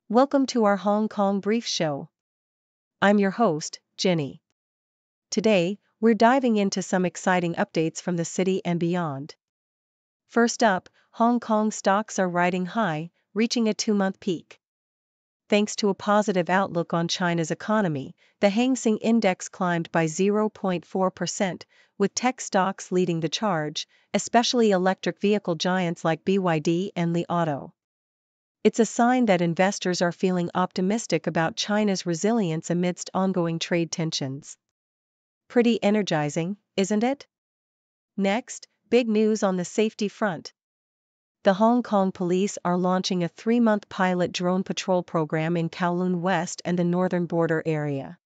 Welcome to our Hong Kong Brief Show. I'm your host, Jenny. Today, we're diving into some exciting updates from the city and beyond. First up, Hong Kong stocks are riding high, reaching a 2-month peak. Thanks to a positive outlook on China's economy, the Hang Seng Index climbed by 0.4%, with tech stocks leading the charge, especially electric vehicle giants like BYD and Li Auto. It's a sign that investors are feeling optimistic about China's resilience amidst ongoing trade tensions. Pretty energizing, isn't it? Next, big news on the safety front. The Hong Kong police are launching a 3-month pilot drone patrol program in Kowloon West and the northern border area.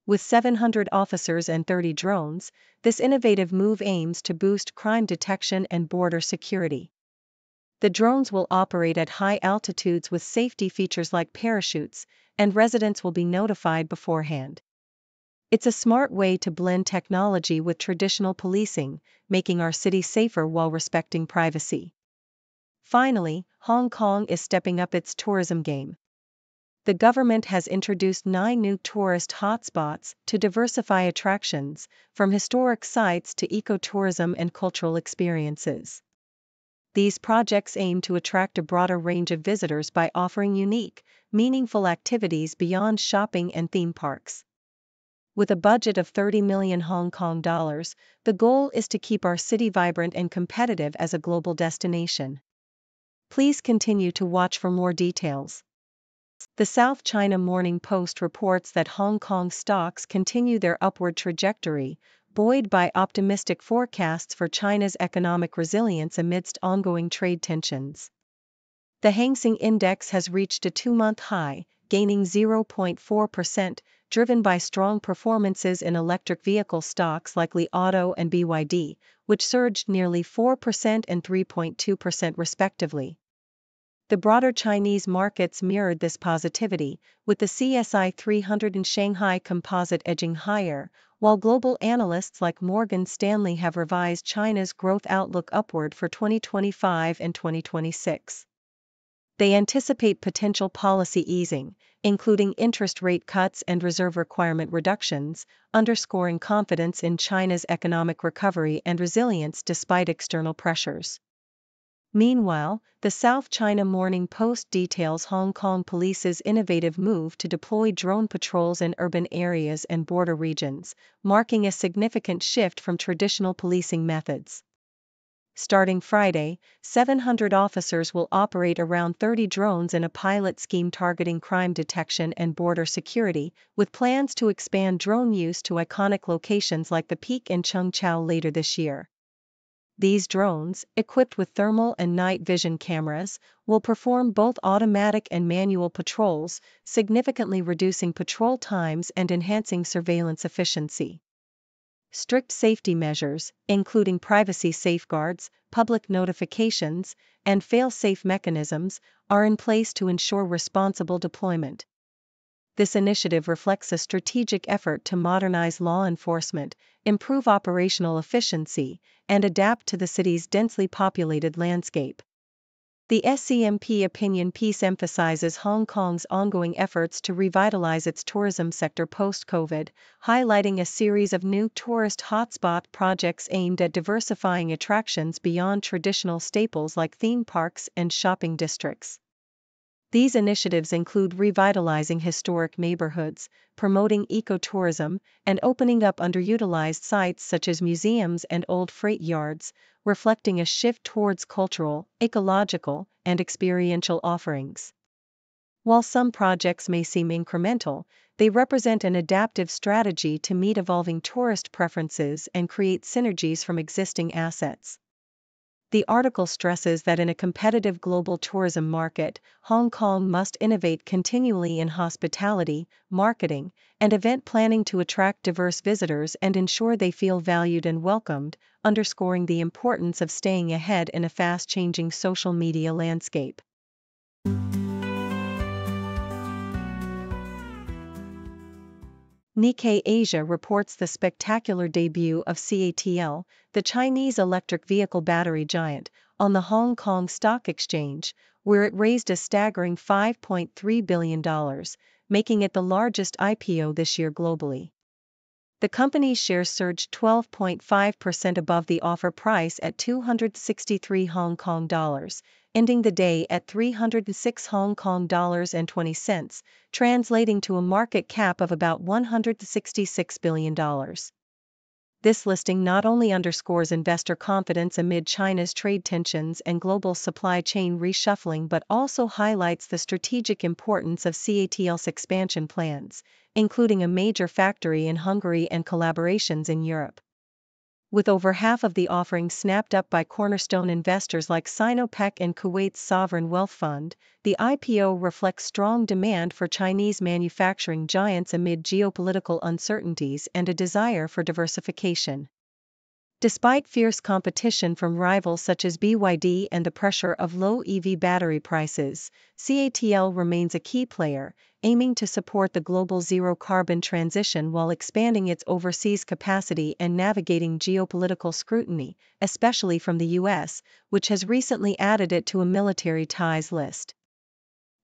With 700 officers and 30 drones, this innovative move aims to boost crime detection and border security. The drones will operate at high altitudes with safety features like parachutes, and residents will be notified beforehand. It's a smart way to blend technology with traditional policing, making our city safer while respecting privacy. Finally, Hong Kong is stepping up its tourism game. The government has introduced 9 new tourist hotspots to diversify attractions, from historic sites to ecotourism and cultural experiences. These projects aim to attract a broader range of visitors by offering unique, meaningful activities beyond shopping and theme parks. With a budget of 30 million Hong Kong dollars, the goal is to keep our city vibrant and competitive as a global destination. Please continue to watch for more details. The South China Morning Post reports that Hong Kong stocks continue their upward trajectory, buoyed by optimistic forecasts for China's economic resilience amidst ongoing trade tensions. The Hang Seng Index has reached a 2-month high, gaining 0.4%, driven by strong performances in electric vehicle stocks like Li Auto and BYD, which surged nearly 4% and 3.2% respectively. The broader Chinese markets mirrored this positivity, with the CSI 300 and Shanghai Composite edging higher, while global analysts like Morgan Stanley have revised China's growth outlook upward for 2025 and 2026. They anticipate potential policy easing, including interest rate cuts and reserve requirement reductions, underscoring confidence in China's economic recovery and resilience despite external pressures. Meanwhile, the South China Morning Post details Hong Kong police's innovative move to deploy drone patrols in urban areas and border regions, marking a significant shift from traditional policing methods. Starting Friday, 700 officers will operate around 30 drones in a pilot scheme targeting crime detection and border security, with plans to expand drone use to iconic locations like the Peak and Chung Chau later this year. These drones, equipped with thermal and night vision cameras, will perform both automatic and manual patrols, significantly reducing patrol times and enhancing surveillance efficiency. Strict safety measures, including privacy safeguards, public notifications, and fail-safe mechanisms, are in place to ensure responsible deployment. This initiative reflects a strategic effort to modernize law enforcement, improve operational efficiency, and adapt to the city's densely populated landscape. The SCMP opinion piece emphasizes Hong Kong's ongoing efforts to revitalize its tourism sector post-COVID, highlighting a series of new tourist hotspot projects aimed at diversifying attractions beyond traditional staples like theme parks and shopping districts. These initiatives include revitalizing historic neighborhoods, promoting ecotourism, and opening up underutilized sites such as museums and old freight yards, reflecting a shift towards cultural, ecological, and experiential offerings. While some projects may seem incremental, they represent an adaptive strategy to meet evolving tourist preferences and create synergies from existing assets. The article stresses that in a competitive global tourism market, Hong Kong must innovate continually in hospitality, marketing, and event planning to attract diverse visitors and ensure they feel valued and welcomed, underscoring the importance of staying ahead in a fast-changing social media landscape. Nikkei Asia reports the spectacular debut of CATL, the Chinese electric vehicle battery giant, on the Hong Kong Stock Exchange, where it raised a staggering $5.3 billion, making it the largest IPO this year globally. The company's shares surged 12.5% above the offer price at 263 Hong Kong dollars, ending the day at 306 Hong Kong dollars and 20 cents, translating to a market cap of about $166 billion. This listing not only underscores investor confidence amid China's trade tensions and global supply chain reshuffling but also highlights the strategic importance of CATL's expansion plans, including a major factory in Hungary and collaborations in Europe. With over half of the offering snapped up by cornerstone investors like Sinopec and Kuwait's Sovereign Wealth Fund, the IPO reflects strong demand for Chinese manufacturing giants amid geopolitical uncertainties and a desire for diversification. Despite fierce competition from rivals such as BYD and the pressure of low EV battery prices, CATL remains a key player, aiming to support the global zero-carbon transition while expanding its overseas capacity and navigating geopolitical scrutiny, especially from the US, which has recently added it to a military ties list.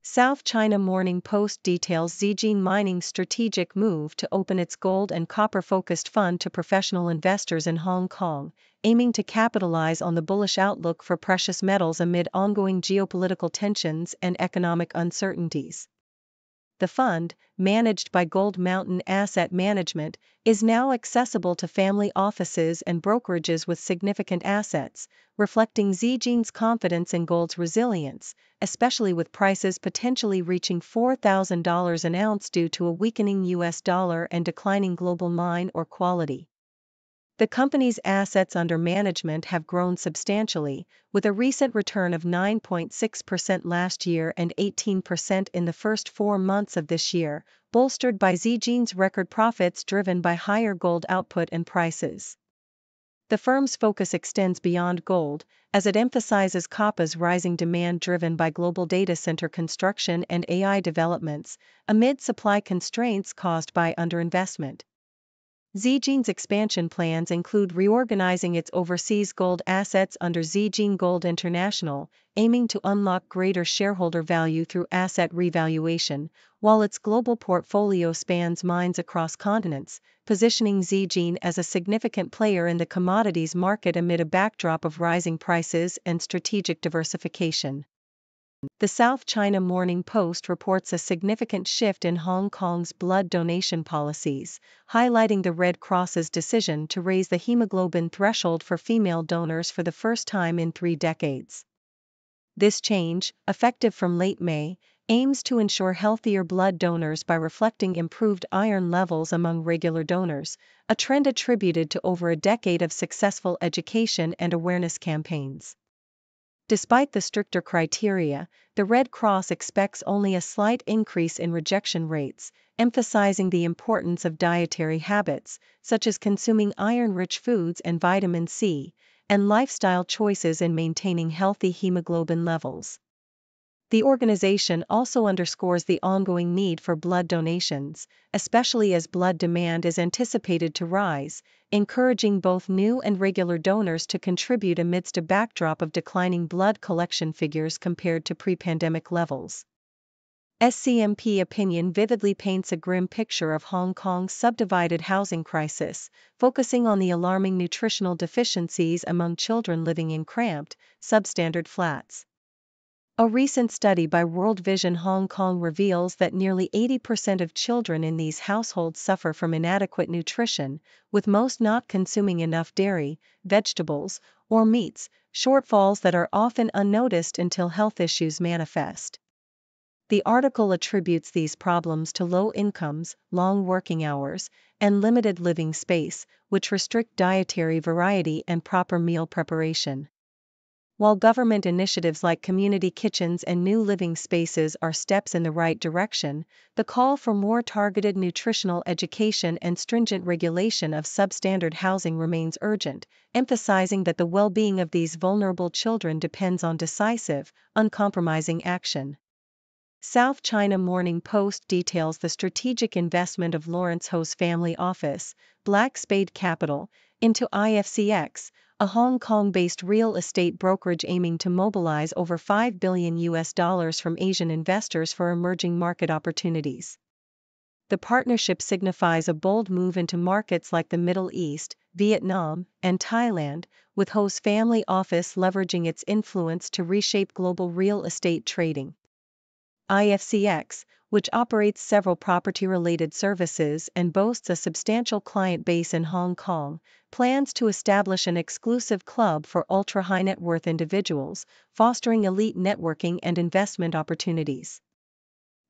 South China Morning Post details Zijin Mining's strategic move to open its gold and copper-focused fund to professional investors in Hong Kong, aiming to capitalize on the bullish outlook for precious metals amid ongoing geopolitical tensions and economic uncertainties. The fund, managed by Gold Mountain Asset Management, is now accessible to family offices and brokerages with significant assets, reflecting Zijin's confidence in gold's resilience, especially with prices potentially reaching $4,000 an ounce due to a weakening US dollar and declining global mine ore quality. The company's assets under management have grown substantially, with a recent return of 9.6% last year and 18% in the first 4 months of this year, bolstered by Zijin's record profits driven by higher gold output and prices. The firm's focus extends beyond gold, as it emphasizes copper's rising demand driven by global data center construction and AI developments, amid supply constraints caused by underinvestment. Zijin's expansion plans include reorganizing its overseas gold assets under Zijin Gold International, aiming to unlock greater shareholder value through asset revaluation, while its global portfolio spans mines across continents, positioning Zijin as a significant player in the commodities market amid a backdrop of rising prices and strategic diversification. The South China Morning Post reports a significant shift in Hong Kong's blood donation policies, highlighting the Red Cross's decision to raise the hemoglobin threshold for female donors for the first time in 3 decades. This change, effective from late May, aims to ensure healthier blood donors by reflecting improved iron levels among regular donors, a trend attributed to over a decade of successful education and awareness campaigns. Despite the stricter criteria, the Red Cross expects only a slight increase in rejection rates, emphasizing the importance of dietary habits, such as consuming iron-rich foods and vitamin C, and lifestyle choices in maintaining healthy hemoglobin levels. The organization also underscores the ongoing need for blood donations, especially as blood demand is anticipated to rise, encouraging both new and regular donors to contribute amidst a backdrop of declining blood collection figures compared to pre-pandemic levels. SCMP opinion vividly paints a grim picture of Hong Kong's subdivided housing crisis, focusing on the alarming nutritional deficiencies among children living in cramped, substandard flats. A recent study by World Vision Hong Kong reveals that nearly 80% of children in these households suffer from inadequate nutrition, with most not consuming enough dairy, vegetables, or meats, shortfalls that are often unnoticed until health issues manifest. The article attributes these problems to low incomes, long working hours, and limited living space, which restrict dietary variety and proper meal preparation. While government initiatives like community kitchens and new living spaces are steps in the right direction, the call for more targeted nutritional education and stringent regulation of substandard housing remains urgent, emphasizing that the well-being of these vulnerable children depends on decisive, uncompromising action. South China Morning Post details the strategic investment of Lawrence Ho's family office, Black Spade Capital, into IFCX, a Hong Kong-based real estate brokerage aiming to mobilize over $5 billion from Asian investors for emerging market opportunities. The partnership signifies a bold move into markets like the Middle East, Vietnam, and Thailand, with Ho's family office leveraging its influence to reshape global real estate trading. IFCX, which operates several property-related services and boasts a substantial client base in Hong Kong, plans to establish an exclusive club for ultra-high net worth individuals, fostering elite networking and investment opportunities.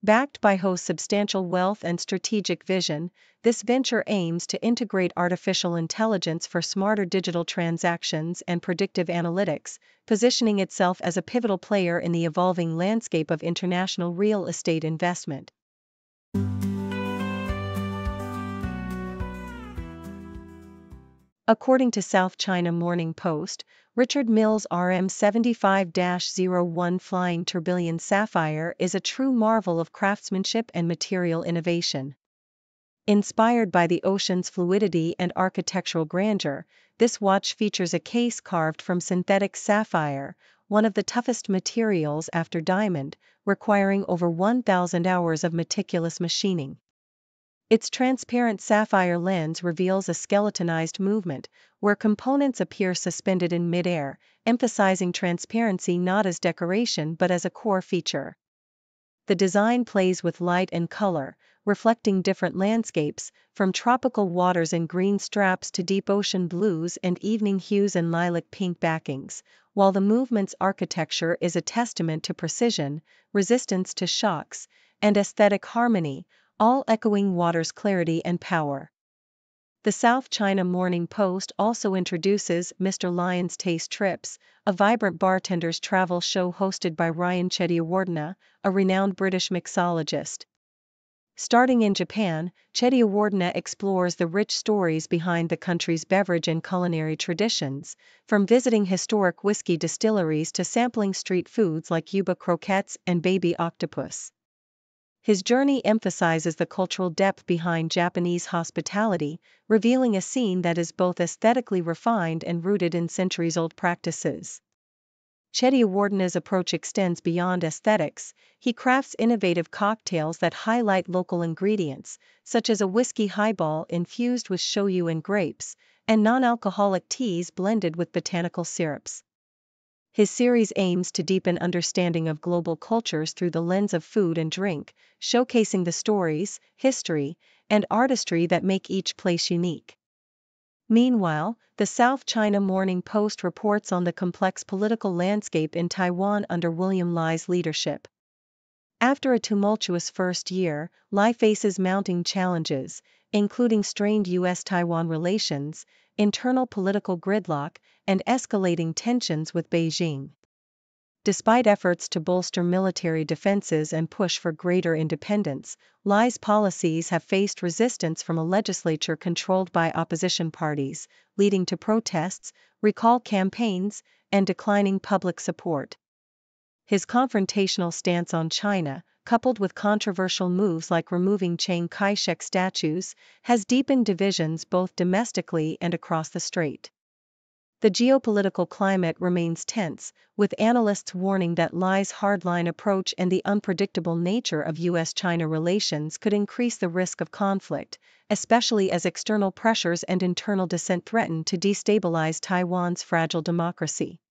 Backed by Ho's substantial wealth and strategic vision, this venture aims to integrate artificial intelligence for smarter digital transactions and predictive analytics, positioning itself as a pivotal player in the evolving landscape of international real estate investment. According to South China Morning Post, Richard Mill's RM75-01 Flying Tourbillon Sapphire is a true marvel of craftsmanship and material innovation. Inspired by the ocean's fluidity and architectural grandeur, this watch features a case carved from synthetic sapphire, one of the toughest materials after diamond, requiring over 1,000 hours of meticulous machining. Its transparent sapphire lens reveals a skeletonized movement, where components appear suspended in midair, emphasizing transparency not as decoration but as a core feature. The design plays with light and color, reflecting different landscapes, from tropical waters and green straps to deep ocean blues and evening hues and lilac pink backings, while the movement's architecture is a testament to precision, resistance to shocks, and aesthetic harmony, all echoing water's clarity and power. The South China Morning Post also introduces Mr. Lion's Taste Trips, a vibrant bartender's travel show hosted by Ryan Chettiawardena, a renowned British mixologist. Starting in Japan, Chettiawardena explores the rich stories behind the country's beverage and culinary traditions, from visiting historic whiskey distilleries to sampling street foods like yuba croquettes and baby octopus. His journey emphasizes the cultural depth behind Japanese hospitality, revealing a scene that is both aesthetically refined and rooted in centuries-old practices. Chettiawardena's approach extends beyond aesthetics. He crafts innovative cocktails that highlight local ingredients, such as a whiskey highball infused with shoyu and grapes, and non-alcoholic teas blended with botanical syrups. His series aims to deepen understanding of global cultures through the lens of food and drink, showcasing the stories, history, and artistry that make each place unique. Meanwhile, the South China Morning Post reports on the complex political landscape in Taiwan under William Li's leadership. After a tumultuous first year, Li faces mounting challenges, including strained U.S.-Taiwan relations, internal political gridlock, and escalating tensions with Beijing. Despite efforts to bolster military defenses and push for greater independence, Li's policies have faced resistance from a legislature controlled by opposition parties, leading to protests, recall campaigns, and declining public support. His confrontational stance on China, coupled with controversial moves like removing Chiang Kai-shek statues, has deepened divisions both domestically and across the strait. The geopolitical climate remains tense, with analysts warning that Li's hardline approach and the unpredictable nature of U.S.-China relations could increase the risk of conflict, especially as external pressures and internal dissent threaten to destabilize Taiwan's fragile democracy.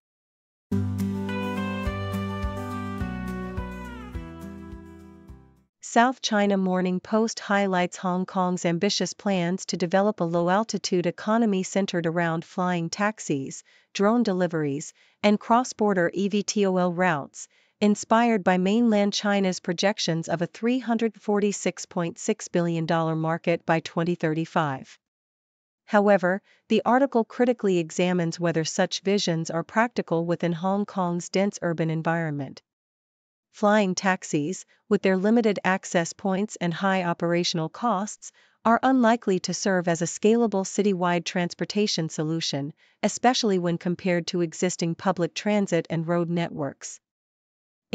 South China Morning Post highlights Hong Kong's ambitious plans to develop a low-altitude economy centered around flying taxis, drone deliveries, and cross-border eVTOL routes, inspired by mainland China's projections of a $346.6 billion market by 2035. However, the article critically examines whether such visions are practical within Hong Kong's dense urban environment. Flying taxis, with their limited access points and high operational costs, are unlikely to serve as a scalable citywide transportation solution, especially when compared to existing public transit and road networks.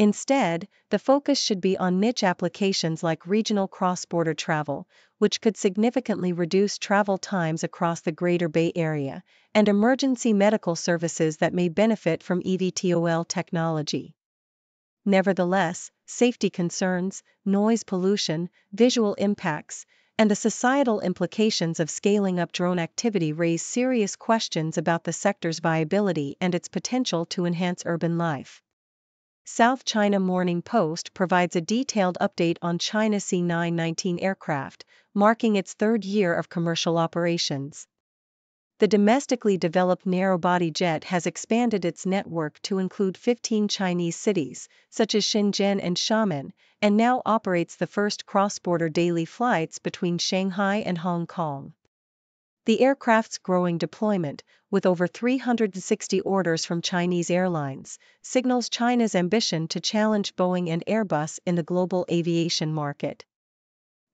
Instead, the focus should be on niche applications like regional cross-border travel, which could significantly reduce travel times across the Greater Bay Area, and emergency medical services that may benefit from eVTOL technology. Nevertheless, safety concerns, noise pollution, visual impacts, and the societal implications of scaling up drone activity raise serious questions about the sector's viability and its potential to enhance urban life. South China Morning Post provides a detailed update on China's C919 aircraft, marking its third year of commercial operations. The domestically developed narrow-body jet has expanded its network to include 15 Chinese cities, such as Shenzhen and Xiamen, and now operates the first cross-border daily flights between Shanghai and Hong Kong. The aircraft's growing deployment, with over 360 orders from Chinese airlines, signals China's ambition to challenge Boeing and Airbus in the global aviation market.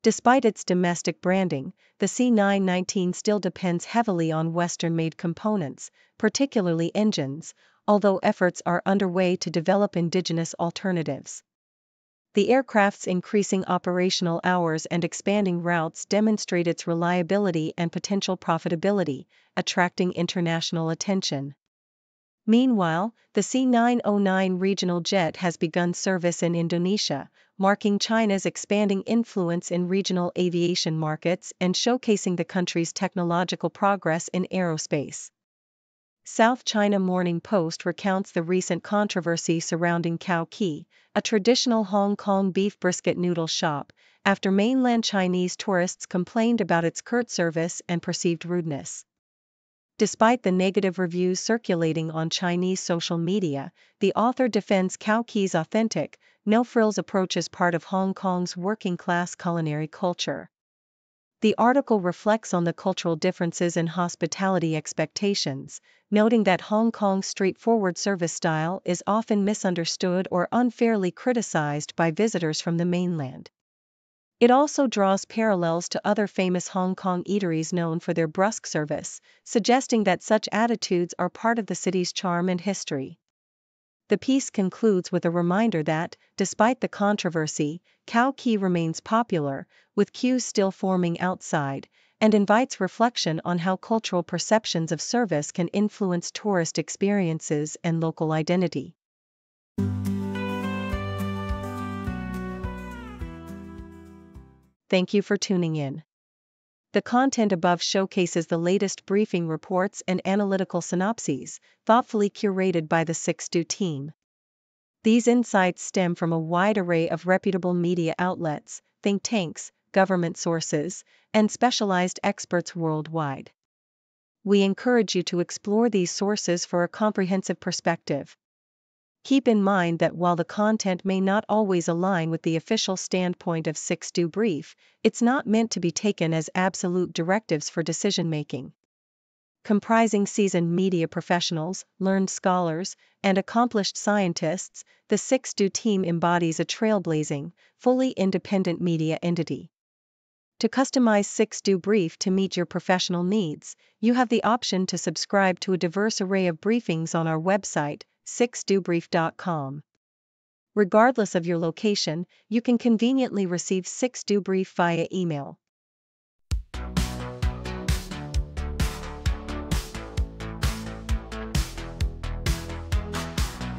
Despite its domestic branding, the C919 still depends heavily on Western-made components, particularly engines, although efforts are underway to develop indigenous alternatives. The aircraft's increasing operational hours and expanding routes demonstrate its reliability and potential profitability, attracting international attention. Meanwhile, the C909 regional jet has begun service in Indonesia, marking China's expanding influence in regional aviation markets and showcasing the country's technological progress in aerospace. South China Morning Post recounts the recent controversy surrounding Kao Ki, a traditional Hong Kong beef brisket noodle shop, after mainland Chinese tourists complained about its curt service and perceived rudeness. Despite the negative reviews circulating on Chinese social media, the author defends Kao Ki's authentic, no-frills approach as part of Hong Kong's working-class culinary culture. The article reflects on the cultural differences in hospitality expectations, noting that Hong Kong's straightforward service style is often misunderstood or unfairly criticized by visitors from the mainland. It also draws parallels to other famous Hong Kong eateries known for their brusque service, suggesting that such attitudes are part of the city's charm and history. The piece concludes with a reminder that, despite the controversy, Kao Ki remains popular, with queues still forming outside, and invites reflection on how cultural perceptions of service can influence tourist experiences and local identity. Thank you for tuning in. The content above showcases the latest briefing reports and analytical synopses, thoughtfully curated by the 6Do team. These insights stem from a wide array of reputable media outlets, think tanks, government sources, and specialized experts worldwide. We encourage you to explore these sources for a comprehensive perspective. Keep in mind that while the content may not always align with the official standpoint of 6Do Brief, it's not meant to be taken as absolute directives for decision-making. Comprising seasoned media professionals, learned scholars, and accomplished scientists, the 6Do team embodies a trailblazing, fully independent media entity. To customize 6Do Brief to meet your professional needs, you have the option to subscribe to a diverse array of briefings on our website, 6dobrief.com. Regardless of your location, you can conveniently receive 6Do Brief via email.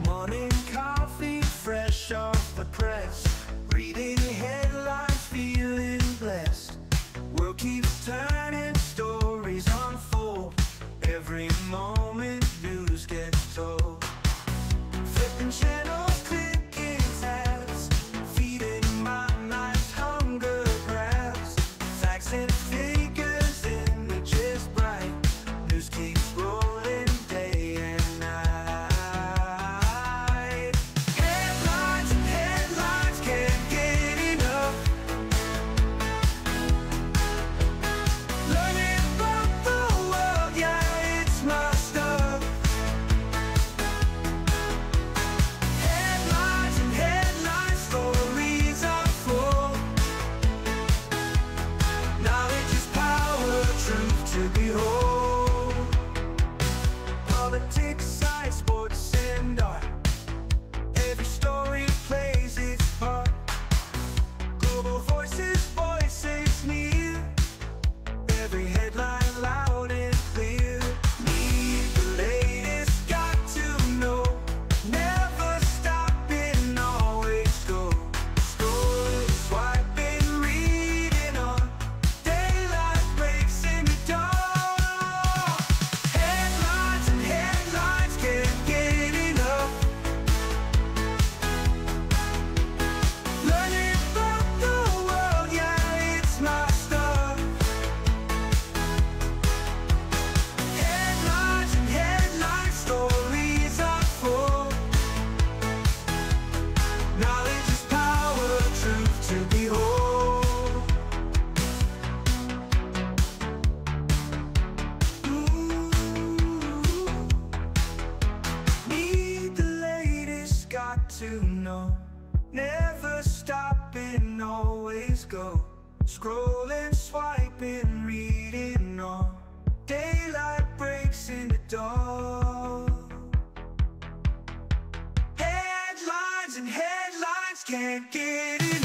Morning coffee, fresh off the press. Reading headlines, feeling blessed. World keeps turning, stories unfold. Every moment news gets told. Flipping channels, clicking tabs, feeding my mind's hunger grabs. on. Never stopping, always go. Scrolling, swiping, reading on. Daylight breaks into dawn. Headlines and headlines, can't get enough.